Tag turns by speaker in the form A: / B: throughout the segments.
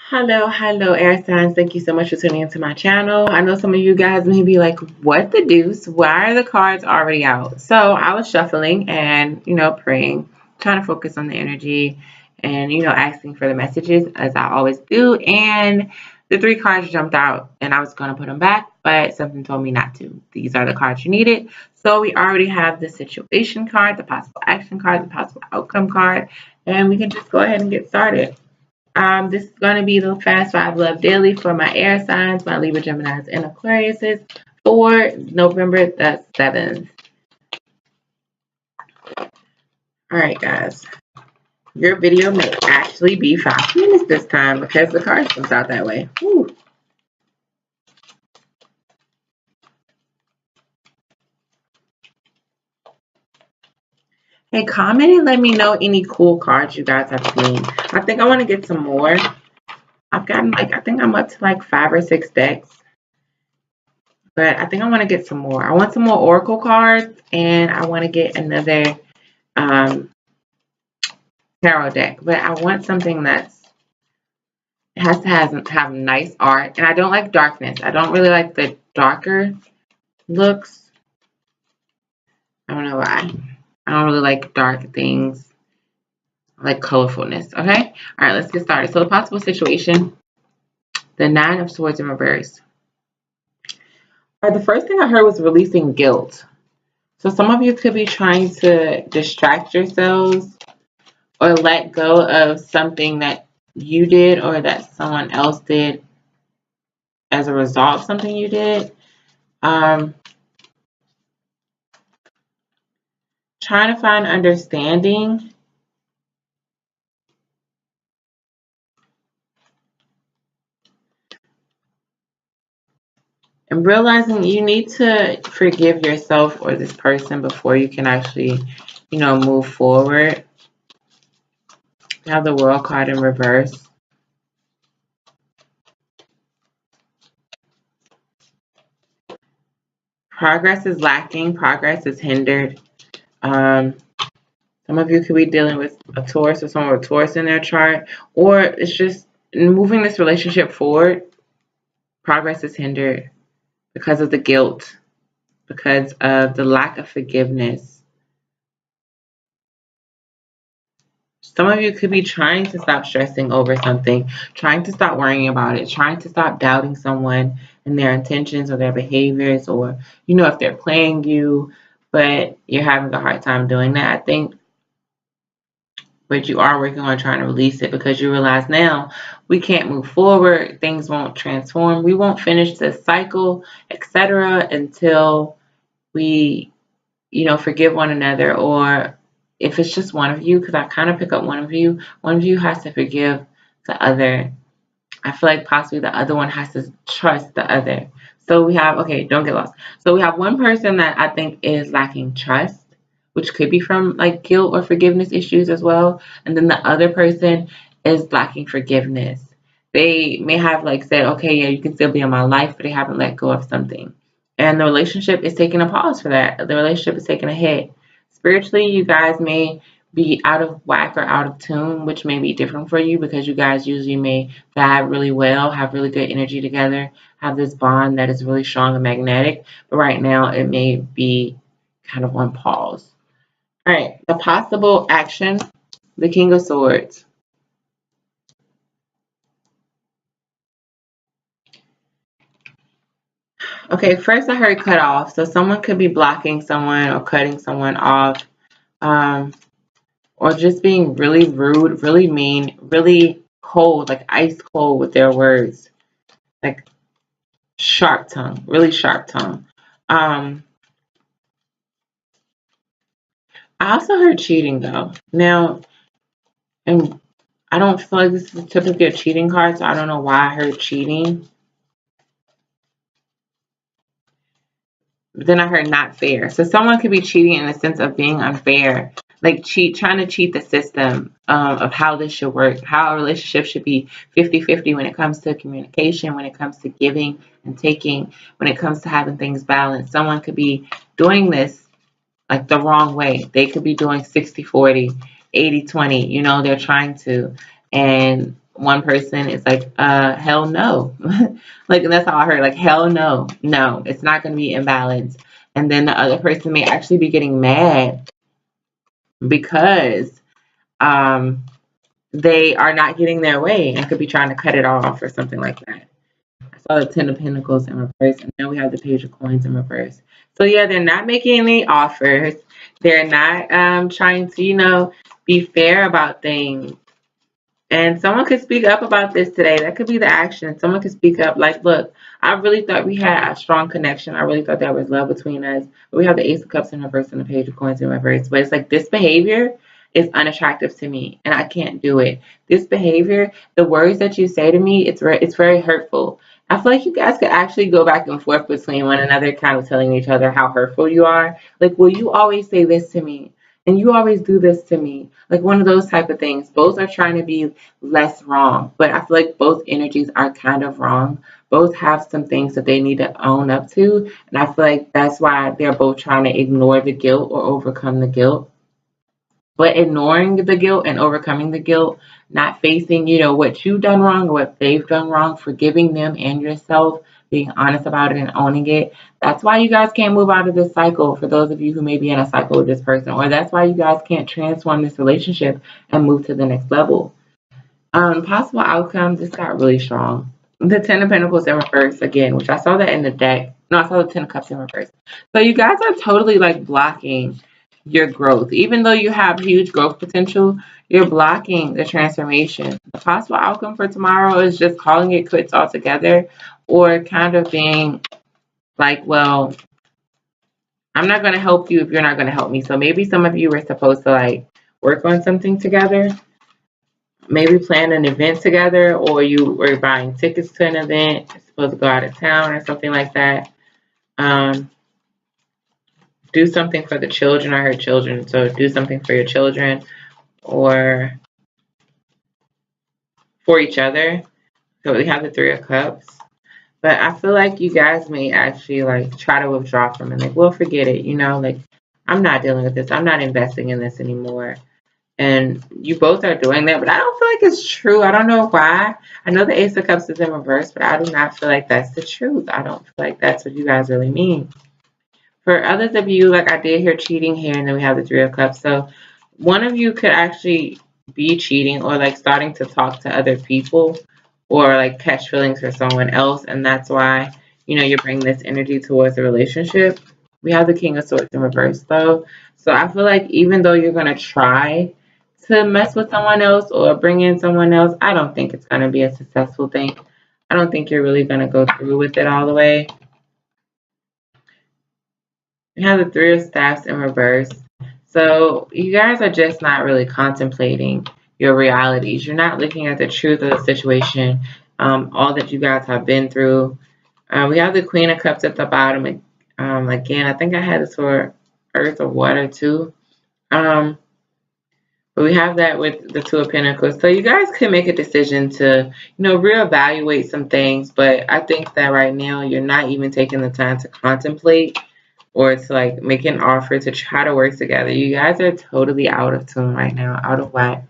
A: Hello, air signs. Thank you so much for tuning into my channel. I know some of you guys may be like, what the deuce? Why are the cards already out? So I was shuffling and, praying, trying to focus on the energy and, asking for the messages as I always do. And the three cards jumped out and I was going to put them back, but something told me not to. These are the cards you needed. So we already have the situation card, the possible action card, the possible outcome card, and we can just go ahead and get started. This is going to be the Fast Five Love Daily for my air signs, my Libra, Geminis, and Aquariuses for November the 7th. All right, guys. Your video may actually be 5 minutes this time because the card comes out that way. Woo. Hey, comment and let me know any cool cards you guys have seen. I think I want to get some more. I've gotten I think I'm up to like 5 or 6 decks. But I think I want to get some more. I want some more Oracle cards, and I want to get another tarot deck. But I want something that's it has to have nice art, and I don't like darkness. I don't really like the darker looks. I don't know why. I don't really like dark things. I like colorfulness. Okay. All right. Let's get started. So the possible situation: the Nine of Swords in reverse. All right, the first thing I heard was releasing guilt. So some of you could be trying to distract yourselves or let go of something that you did or that someone else did as a result of something you did. Trying to find understanding. And realizing you need to forgive yourself or this person before you can actually, move forward. You have the World card in reverse. Progress is lacking. Progress is hindered. Some of you could be dealing with a Taurus or someone with Taurus in their chart. Or it's just moving this relationship forward. Progress is hindered because of the guilt. Because of the lack of forgiveness. Some of you could be trying to stop stressing over something, trying to stop worrying about it, trying to stop doubting someone and their intentions or their behaviors or, if they're playing you, but you're having a hard time doing that, I think. But you are working on trying to release it because you realize now we can't move forward, things won't transform, we won't finish this cycle, etc. until we, forgive one another, or if it's just one of you, because I kind of pick up one of you has to forgive the other. I feel like possibly the other one has to trust the other. So we have, okay, don't get lost. So we have one person that I think is lacking trust, which could be from like guilt or forgiveness issues as well. And then the other person is lacking forgiveness. They may have like said, okay, yeah, you can still be in my life, but they haven't let go of something. And the relationship is taking a pause for that. The relationship is taking a hit. Spiritually, you guys may be out of whack or out of tune, which may be different for you because you guys usually may vibe really well, have really good energy together, have this bond that is really strong and magnetic. But right now, it may be kind of on pause. All right, the possible action, the King of Swords. Okay, first I heard cut off. So someone could be blocking someone or cutting someone off. Or just being really rude, really mean, really cold, like ice cold with their words. Like sharp tongue, really sharp tongue. I also heard cheating though. Now, and I don't feel like this is typically a cheating card, so I don't know why I heard cheating. But then I heard not fair. So someone could be cheating in the sense of being unfair, like trying to cheat the system of how this should work, how a relationship should be 50-50 when it comes to communication, when it comes to giving and taking, when it comes to having things balanced. Someone could be doing this like the wrong way. They could be doing 60-40, 80-20, they're trying to. And one person is like, hell no. Like, and that's how I heard, like, hell no. No, it's not going to be imbalanced. And then the other person may actually be getting mad because um, they are not getting their way and could be trying to cut it off or something like that. I saw the Ten of Pentacles in reverse, and then we have the Page of Coins in reverse. So yeah, they're not making any offers. They're not trying to, be fair about things. And someone could speak up about this today. That could be the action. Someone could speak up like, look, I really thought we had a strong connection. I really thought there was love between us. But we have the Ace of Cups in reverse and the Page of Coins in reverse. But it's like this behavior is unattractive to me, and I can't do it. This behavior, the words that you say to me, it's very hurtful. I feel like you guys could actually go back and forth between one another, kind of telling each other how hurtful you are. Like, will you always say this to me? And you always do this to me. Like one of those type of things. Both are trying to be less wrong, but I feel like both energies are kind of wrong. Both have some things that they need to own up to. And I feel like that's why they're both trying to ignore the guilt or overcome the guilt. But ignoring the guilt and overcoming the guilt, not facing, what you've done wrong or what they've done wrong, forgiving them and yourself, being honest about it and owning it. That's why you guys can't move out of this cycle, for those of you who may be in a cycle with this person. Or that's why you guys can't transform this relationship and move to the next level. Possible outcomes, this got really strong. The Ten of Pentacles in reverse again, which I saw that in the deck. No, I saw the Ten of Cups in reverse. So you guys are totally like blocking your growth. Even though you have huge growth potential, you're blocking the transformation. The possible outcome for tomorrow is just calling it quits altogether, or kind of being like, well, I'm not going to help you if you're not going to help me. So maybe some of you were supposed to like work on something together, maybe plan an event together, or you were buying tickets to an event, you're supposed to go out of town or something like that. Do something for the children. I heard children, so do something for your children or for each other. So we have the Three of Cups. But I feel like you guys may actually like try to withdraw from it. Like, well, forget it. Like, I'm not dealing with this. I'm not investing in this anymore. And you both are doing that, but I don't feel like it's true. I don't know why. I know the Ace of Cups is in reverse, but I do not feel like that's the truth. I don't feel like that's what you guys really mean. For others of you, like I did hear cheating here, and then we have the Three of Cups. So one of you could actually be cheating or like starting to talk to other people or like catch feelings for someone else. And that's why, you bring this energy towards a relationship. We have the King of Swords in reverse though. So I feel like even though you're going to try to mess with someone else or bring in someone else, I don't think it's going to be a successful thing. I don't think you're really going to go through with it all the way. We have the Three of Staffs in reverse. So you guys are just not really contemplating your realities. You're not looking at the truth of the situation, all that you guys have been through. We have the Queen of Cups at the bottom. Again, I think I had this for Earth or Water too. But we have that with the Two of Pentacles. So you guys can make a decision to, reevaluate some things. But I think that right now you're not even taking the time to contemplate or to like make an offer to try to work together. You guys are totally out of tune right now, out of whack.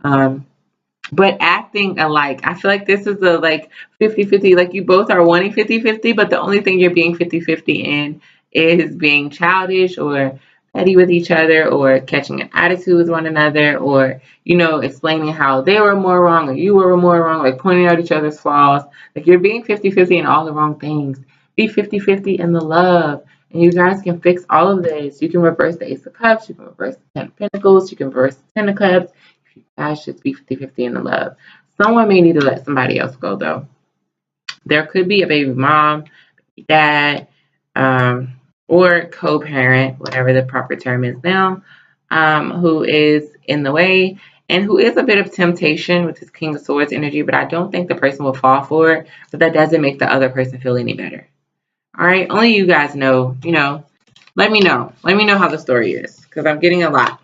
A: But acting alike. I feel like this is a like 50-50. Like you both are wanting 50-50, but the only thing you're being 50-50 in is being childish or petty with each other or catching an attitude with one another or, explaining how they were more wrong or you were more wrong, like pointing out each other's flaws. Like you're being 50-50 in all the wrong things. Be 50-50 in the love. And you guys can fix all of this. You can reverse the Ace of Cups. You can reverse the Ten of Pentacles. You can reverse the Ten of Cups. You guys should be 50-50 in the love. Someone may need to let somebody else go, though. There could be a baby mom, baby dad, or co-parent, whatever the proper term is now, who is in the way and who is a bit of temptation with this King of Swords energy, but I don't think the person will fall for it, but that doesn't make the other person feel any better. All right, only you guys know, let me know. Let me know how the story is because I'm getting a lot.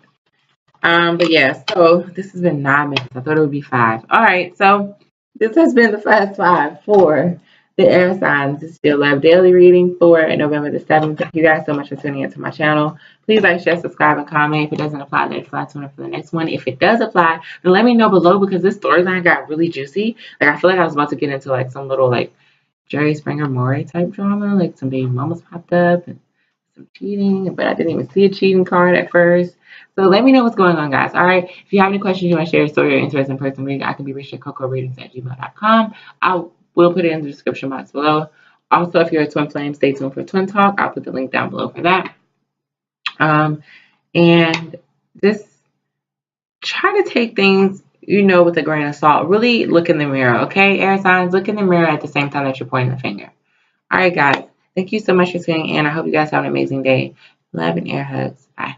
A: But yeah, so this has been 9 minutes. I thought it would be 5. All right, so this has been the fast 5 for the air signs. This is your love daily reading for November the 7th. Thank you guys so much for tuning into my channel. Please like, share, subscribe, and comment. If it doesn't apply, let it fly. Tune in for the next one. If it does apply, then let me know below, because this storyline got really juicy. Like, I feel like I was about to get into like some little like Jerry Springer Maury type drama. Like some baby mamas popped up and some cheating, but I didn't even see a cheating card at first. So let me know what's going on, guys. All right. If you have any questions, you want to share a story or interest in person reading, I can be reached at cocoreadings@gmail.com. I will put it in the description box below. Also, if you're a twin flame, stay tuned for Twin Talk. I'll put the link down below for that. And just try to take things, with a grain of salt. Really look in the mirror, okay? Air signs, look in the mirror at the same time that you're pointing the finger. All right, guys. Thank you so much for tuning in. I hope you guys have an amazing day. Love and air hugs. Bye.